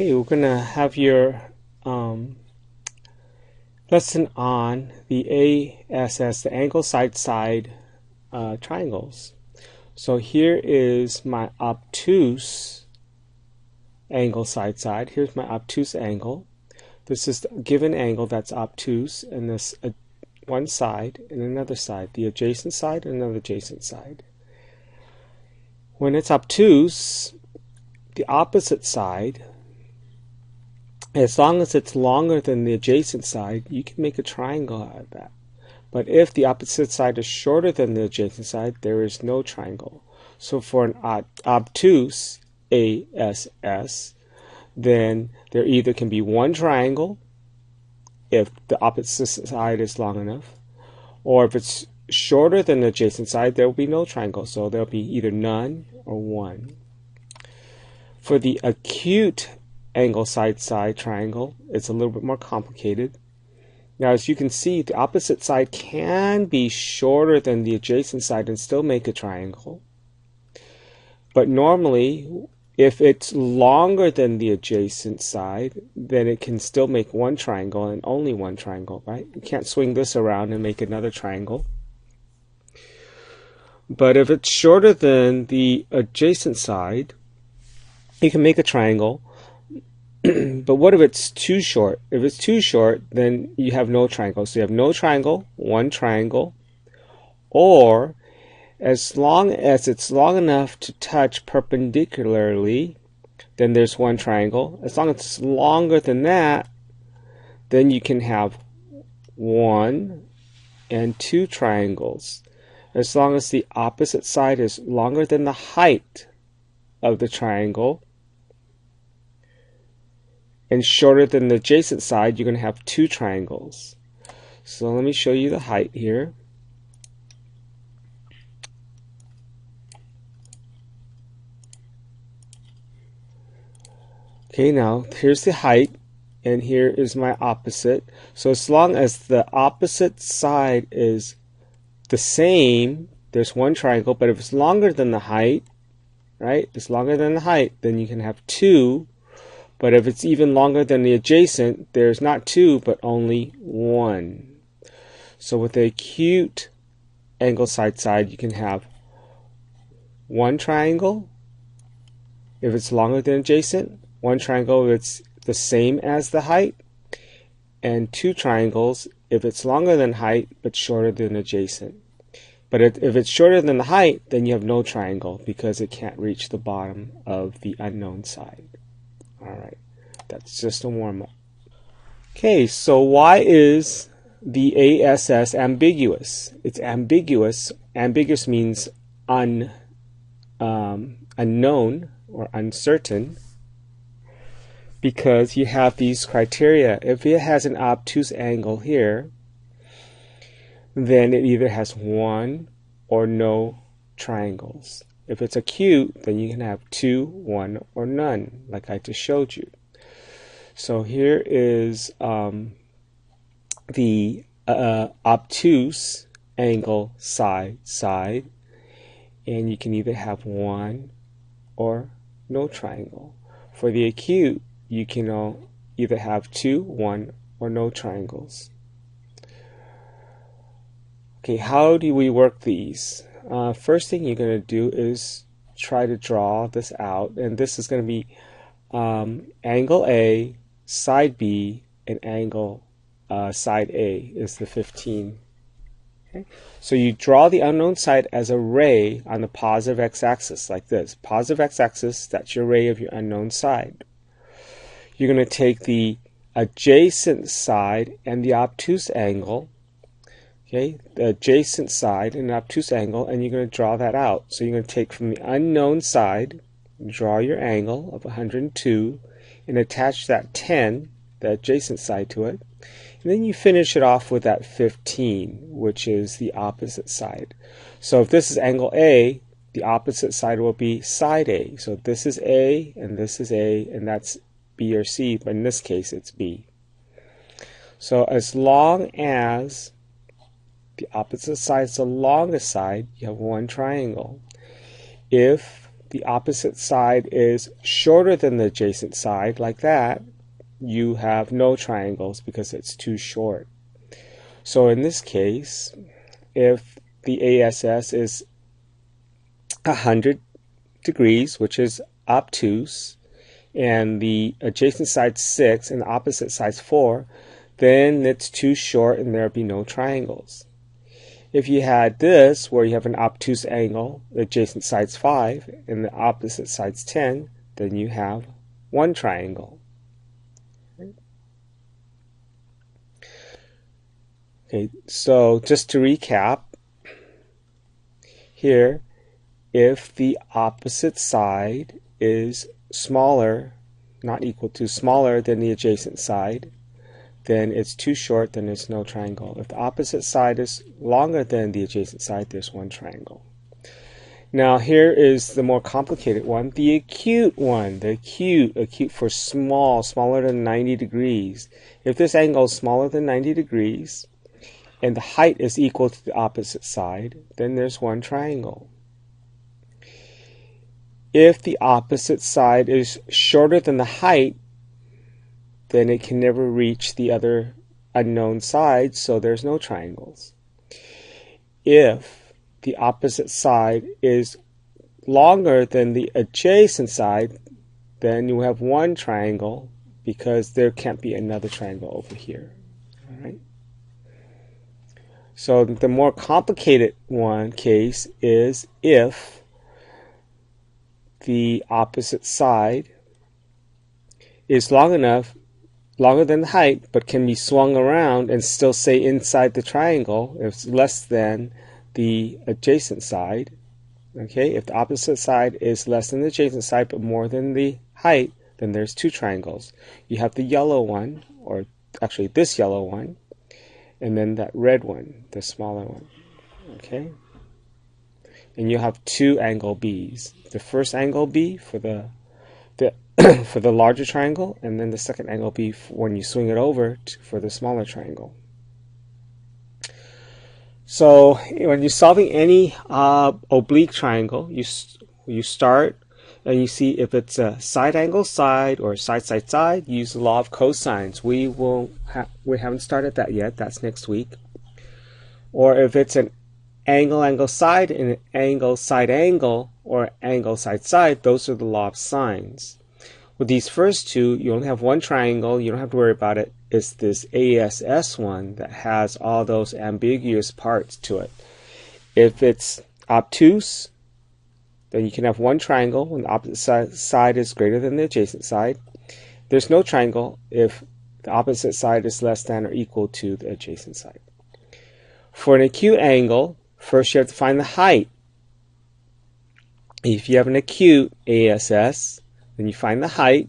Okay, we're going to have your lesson on the ASS, the angle side-side triangles. So here is my obtuse angle side-side. Here's my obtuse angle. This is the given angle that's obtuse, and this one side and another side, the adjacent side and another adjacent side. When it's obtuse, the opposite side, as long as it's longer than the adjacent side, you can make a triangle out of that. But if the opposite side is shorter than the adjacent side, there is no triangle. So for an obtuse ASS, then there either can be one triangle if the opposite side is long enough, or if it's shorter than the adjacent side, there will be no triangle. So there will be either none or one. For the acute angle side-side triangle, it's a little bit more complicated. Now, as you can see, the opposite side can be shorter than the adjacent side and still make a triangle. But normally, if it's longer than the adjacent side, then it can still make one triangle and only one triangle, right? You can't swing this around and make another triangle. But if it's shorter than the adjacent side, you can make a triangle. But what if it's too short? If it's too short, then you have no triangle. So you have no triangle, one triangle, or as long as it's long enough to touch perpendicularly, then there's one triangle. As long as it's longer than that, then you can have one and two triangles. As long as the opposite side is longer than the height of the triangle and shorter than the adjacent side, you're going to have two triangles. So let me show you the height here. Okay, now here's the height, and here is my opposite. So as long as the opposite side is the same, there's one triangle. But if it's longer than the height, right, it's longer than the height, then you can have two. But if it's even longer than the adjacent, there's not two, but only one. So with the acute angle side-side, you can have one triangle if it's longer than adjacent, one triangle if it's the same as the height, and two triangles if it's longer than height but shorter than adjacent. But if it's shorter than the height, then you have no triangle because it can't reach the bottom of the unknown side. Alright, that's just a warm-up. Okay, so why is the ASS ambiguous? It's ambiguous. Ambiguous means unknown or uncertain, because you have these criteria. If it has an obtuse angle here, then it either has one or no triangles. If it's acute, then you can have two, one, or none, like I just showed you. So here is the obtuse angle side, and you can either have one or no triangle. For the acute, you can either have two, one, or no triangles. Okay, how do we work these? First thing you're going to do is try to draw this out, and this is going to be angle A, side B, and angle side A is the 15. Okay? So you draw the unknown side as a ray on the positive x-axis like this. Positive x-axis, that's your ray of your unknown side. You're going to take the adjacent side and the obtuse angle, okay, the adjacent side and obtuse angle, and you're going to draw that out. So you're going to take from the unknown side, draw your angle of 102, and attach that 10, the adjacent side, to it. And then you finish it off with that 15, which is the opposite side. So if this is angle A, the opposite side will be side A. So this is A, and this is A, and that's B or C, but in this case it's B. So as long as the opposite side is the longest side, you have one triangle. If the opposite side is shorter than the adjacent side, like that, you have no triangles because it's too short. So in this case, if the ASS is 100 degrees, which is obtuse, and the adjacent side 6 and the opposite side 4, then it's too short and there'll be no triangles. If you had this, where you have an obtuse angle, the adjacent side's 5 and the opposite side's 10, then you have one triangle. Okay, so just to recap, here, if the opposite side is smaller, not equal to, smaller than the adjacent side, then it's too short, then there's no triangle. If the opposite side is longer than the adjacent side, there's one triangle. Now here is the more complicated one, the acute one, the acute for small, smaller than 90 degrees. If this angle is smaller than 90 degrees, and the height is equal to the opposite side, then there's one triangle. If the opposite side is shorter than the height, then it can never reach the other unknown side, so there's no triangles. If the opposite side is longer than the adjacent side, then you have one triangle because there can't be another triangle over here. All right? So the more complicated one case is if the opposite side is longer than the height, but can be swung around and still stay inside the triangle. If it's less than the adjacent side, okay, if the opposite side is less than the adjacent side but more than the height, then there's two triangles. You have the yellow one, or actually this yellow one, and then that red one, the smaller one, okay? And you have two angle B's. The first angle B for the for the larger triangle, and then the second angle B when you swing it over for the smaller triangle. So when you're solving any oblique triangle, you start and you see if it's a side angle side or side side side, use the law of cosines. We haven't started that yet. That's next week. Or if it's an angle angle side and an angle side angle or angle side side, those are the law of sines. With these first two, you only have one triangle. You don't have to worry about it. It's this ASS one that has all those ambiguous parts to it. If it's obtuse, then you can have one triangle when the opposite side is greater than the adjacent side. There's no triangle if the opposite side is less than or equal to the adjacent side. For an acute angle, first you have to find the height. If you have an acute ASS, then you find the height.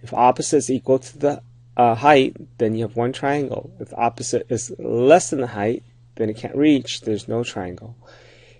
If opposite is equal to the height, then you have one triangle. If the opposite is less than the height, then it can't reach. There's no triangle.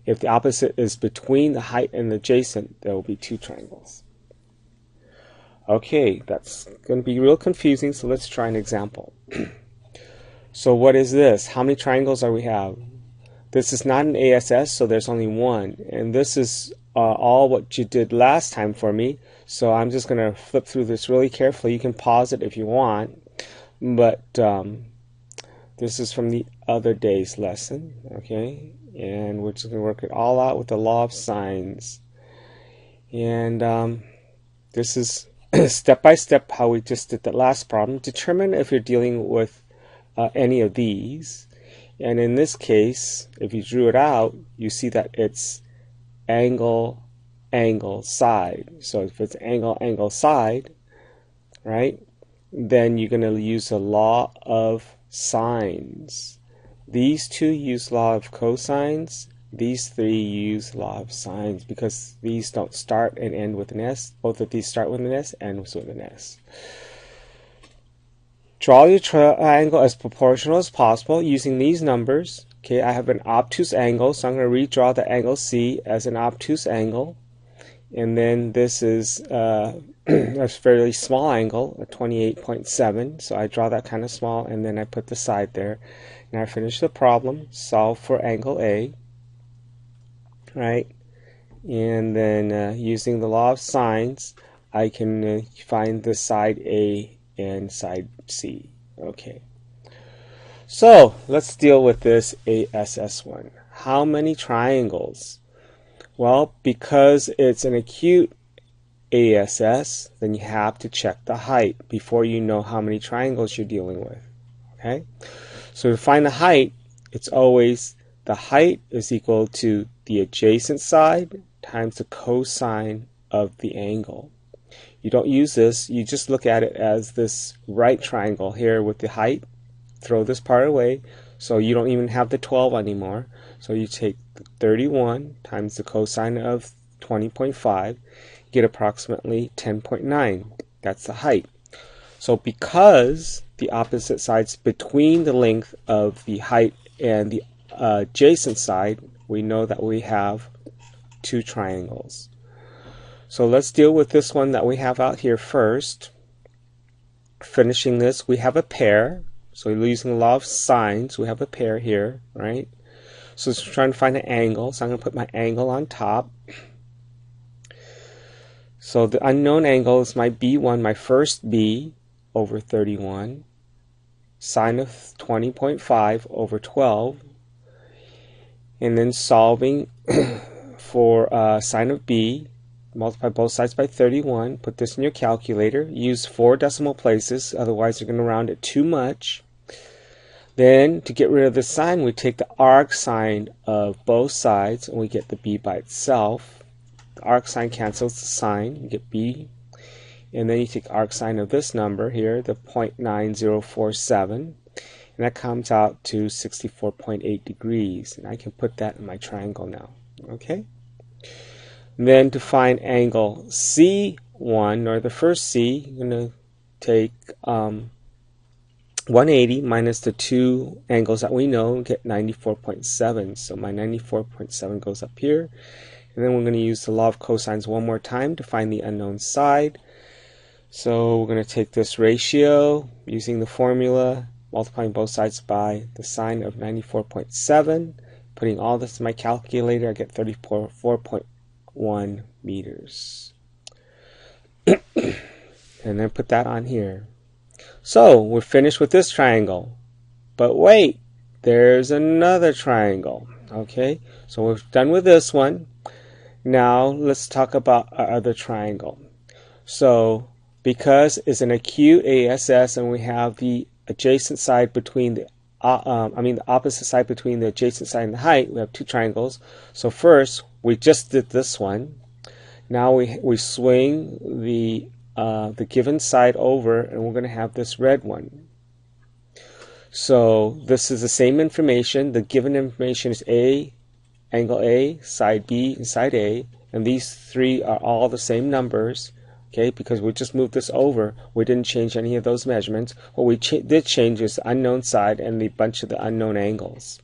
If the opposite is between the height and the adjacent, there will be two triangles. Okay, that's going to be real confusing, so let's try an example. So what is this? How many triangles are we have? This is not an ASS, so there's only one. And this is all what you did last time for me. So I'm just going to flip through this really carefully. You can pause it if you want. But this is from the other day's lesson. Okay? And we're just going to work it all out with the law of sines. And this is step by step how we just did the last problem. Determine if you're dealing with any of these. And in this case, if you drew it out, you see that it's angle, angle, side. So if it's angle, angle, side, right, then you're going to use the law of sines. These two use law of cosines. These three use law of sines because these don't start and end with an S. Both of these start with an S and with an S. Draw your triangle as proportional as possible using these numbers. Okay, I have an obtuse angle, so I'm going to redraw the angle C as an obtuse angle. And then this is a fairly small angle, a 28.7. So I draw that kind of small, and then I put the side there. Now I finish the problem, solve for angle A. Right? and then using the law of sines, I can find the side A and side C. Okay. So let's deal with this ASS one. How many triangles? Well, because it's an acute ASS, then you have to check the height before you know how many triangles you're dealing with. Okay? So to find the height, it's always the height is equal to the adjacent side times the cosine of the angle. You don't use this, you just look at it as this right triangle here with the height. Throw this part away, so you don't even have the 12 anymore. So you take 31 times the cosine of 20.5, get approximately 10.9. That's the height. So because the opposite sides between the length of the height and the adjacent side, we know that we have two triangles. So let's deal with this one that we have out here first. Finishing this, we have a pair. So using the law of sines, we have a pair here, right? So it's trying to find an angle. So I'm going to put my angle on top. So the unknown angle is my B1, my first B over 31. Sine of 20.5 over 12. And then solving for sine of B, multiply both sides by 31. Put this in your calculator. Use 4 decimal places, otherwise you're going to round it too much. Then, to get rid of the sine, we take the arcsine of both sides, and we get the B by itself. The arcsine cancels the sine, you get B. And then you take arcsine of this number here, the 0.9047, and that comes out to 64.8 degrees. And I can put that in my triangle now. Okay? And then to find angle C1, or the first C, you're going to take 180 minus the two angles that we know and get 94.7. So my 94.7 goes up here. And then we're going to use the law of cosines one more time to find the unknown side. So we're going to take this ratio using the formula, multiplying both sides by the sine of 94.7. Putting all this in my calculator, I get 34.1 meters. And then put that on here. So we're finished with this triangle. But wait, there's another triangle. Okay, so we're done with this one. Now let's talk about our other triangle. So because it's an acute ASS and we have the adjacent side between the the opposite side between the adjacent side and the height, we have two triangles. So first we just did this one. Now we swing the given side over, and we're going to have this red one. So this is the same information. The given information is A, angle A, side B, and side A, and these three are all the same numbers. Okay, because we just moved this over, we didn't change any of those measurements. What we did change is the unknown side and the bunch of the unknown angles.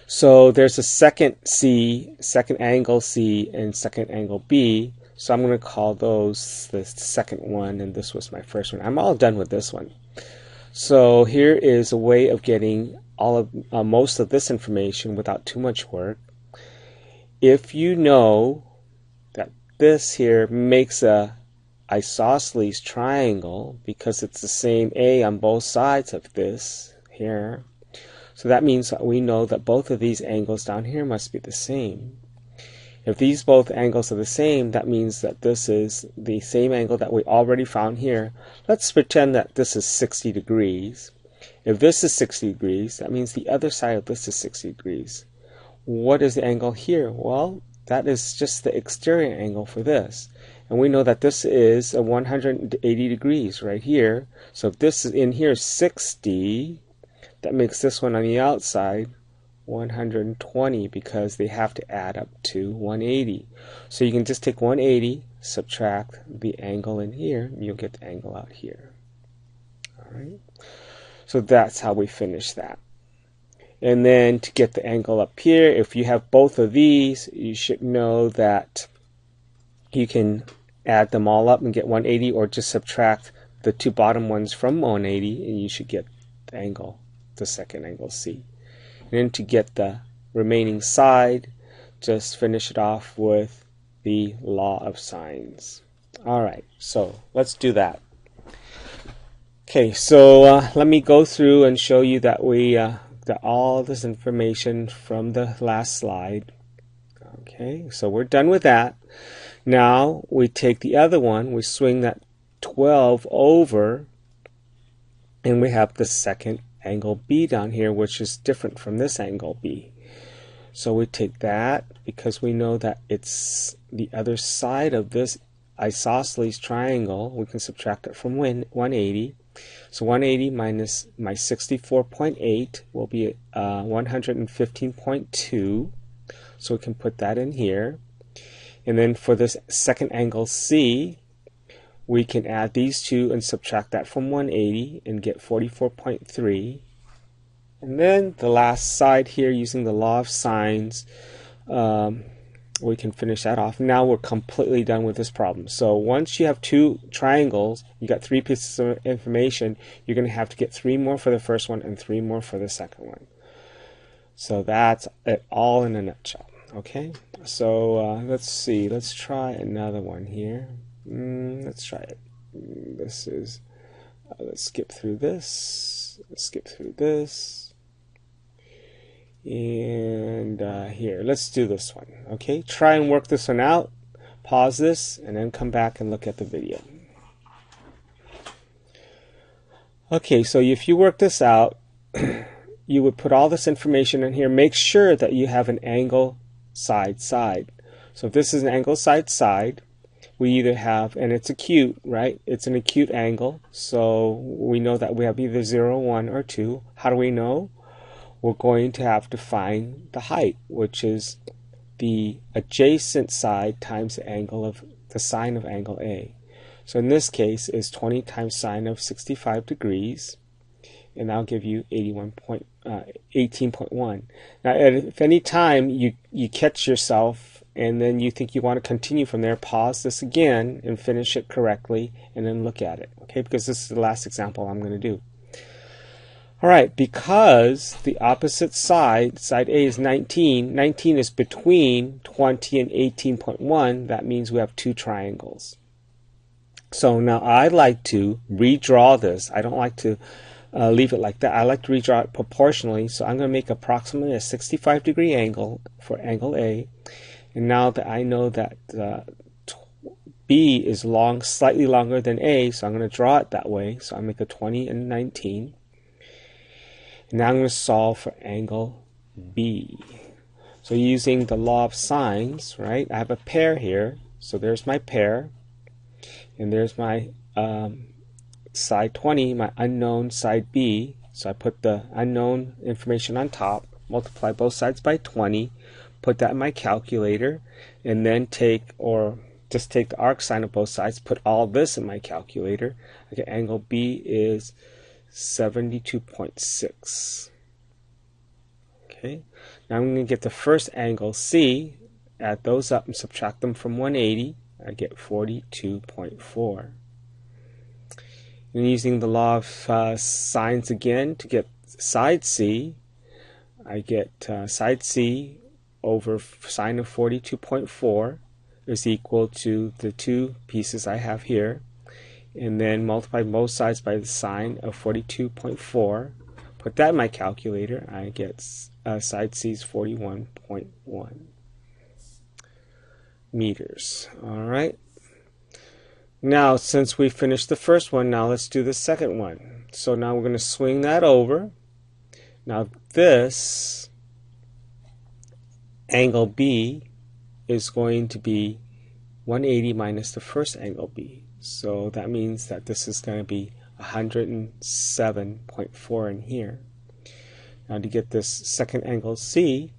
So there's a second C, second angle C, and second angle B. So I'm going to call those the second one, and this was my first one. I'm all done with this one. So here is a way of getting all of most of this information without too much work. If you know that this here makes a isosceles triangle because it's the same A on both sides of this here, so that means that we know that both of these angles down here must be the same. If these both angles are the same, that means that this is the same angle that we already found here. Let's pretend that this is 60 degrees. If this is 60 degrees, that means the other side of this is 60 degrees. What is the angle here? Well, that is just the exterior angle for this. And we know that this is a 180 degrees right here. So if this is in here 60, that makes this one on the outside 120 because they have to add up to 180. So you can just take 180, subtract the angle in here, and you'll get the angle out here. Alright, so that's how we finish that. And then to get the angle up here, if you have both of these, you should know that you can add them all up and get 180, or just subtract the two bottom ones from 180 and you should get the angle, the second angle C. And then to get the remaining side, just finish it off with the law of sines. All right, so let's do that. Okay, so let me go through and show you that we got all this information from the last slide. Okay, so we're done with that. Now we take the other one, we swing that 12 over, and we have the second angle B down here, which is different from this angle B. So we take that, because we know that it's the other side of this isosceles triangle, we can subtract it from 180. So 180 minus my 64.8 will be 115.2. So we can put that in here. And then for this second angle C, we can add these two and subtract that from 180 and get 44.3. And then the last side here, using the law of sines, we can finish that off. Now we're completely done with this problem. So once you have two triangles, you got three pieces of information, you're going to have to get 3 more for the first one and 3 more for the second one. So that's it all in a nutshell. Okay, so let's see, let's try another one here. Let's try it. This is, let's skip through this, and here, let's do this one. Okay, try and work this one out, pause this, and then come back and look at the video. Okay, so if you work this out, you would put all this information in here. Make sure that you have an angle side. So if this is an angle side, we either have, and it's acute, right? It's an acute angle, so we know that we have either 0, 1, or 2. How do we know? We're going to have to find the height, which is the adjacent side times the angle of the sine of angle A. So in this case, is 20 times sine of 65 degrees, and that'll give you 18.1. Now, if any time you catch yourself and then you think you want to continue from there, pause this again and finish it correctly, and then look at it. Okay, because this is the last example I'm going to do. All right, because the opposite side, side A is 19. 19 is between 20 and 18.1. That means we have two triangles. So now I like to redraw this. I don't like to leave it like that. I like to redraw it proportionally. So I'm going to make approximately a 65-degree angle for angle A. And now that I know that B is slightly longer than A, so I'm going to draw it that way. So I make a 20 and 19. Now I'm going to solve for angle B. So using the law of sines, right? I have a pair here. So there's my pair. And there's my side 20, my unknown side B. So I put the unknown information on top, multiply both sides by 20, put that in my calculator, and then take the arcsine of both sides, put all this in my calculator. I get angle B is 72.6. Okay, now I'm going to get the first angle C, add those up and subtract them from 180. I get 42.4. And using the law of sines again to get side C, I get side C over sine of 42.4 is equal to the two pieces I have here. And then multiply both sides by the sine of 42.4. Put that in my calculator. I get side C is 41.1 meters. All right. Now, since we finished the first one, now let's do the second one. So now we're going to swing that over. Now this angle B is going to be 180 minus the first angle B. So that means that this is going to be 107.4 in here. Now to get this second angle C,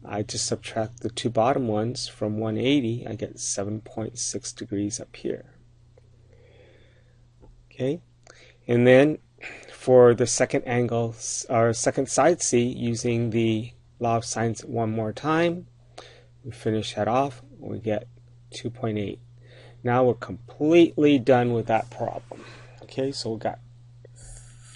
I just subtract the two bottom ones from 180. I get 7.6 degrees up here. Okay, and then for the second angle, or second side C, using the law of sines one more time, we finish that off. We get 2.8. Now we're completely done with that problem. Okay, so we got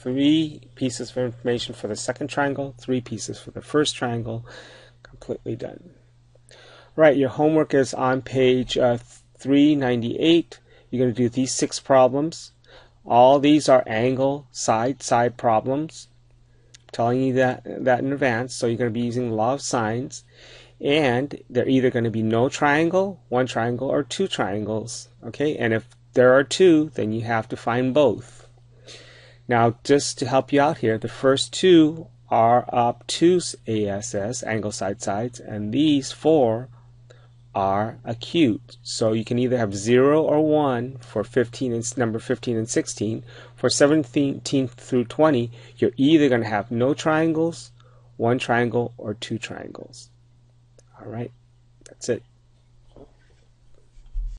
3 pieces of information for the second triangle, 3 pieces for the first triangle, completely done. Right, your homework is on page 398. You're going to do these 6 problems. All these are angle side problems. I'm telling you that in advance, so you're going to be using the law of sines. And they're either going to be no triangle, 1 triangle, or 2 triangles. Okay, and if there are 2, then you have to find both. Now, just to help you out here, the first 2 are obtuse ASS, angle sides, and these 4 are acute. So you can either have 0 or 1 for number 15 and 16. For 17 through 20, you're either going to have no triangles, 1 triangle, or 2 triangles. All right, that's it.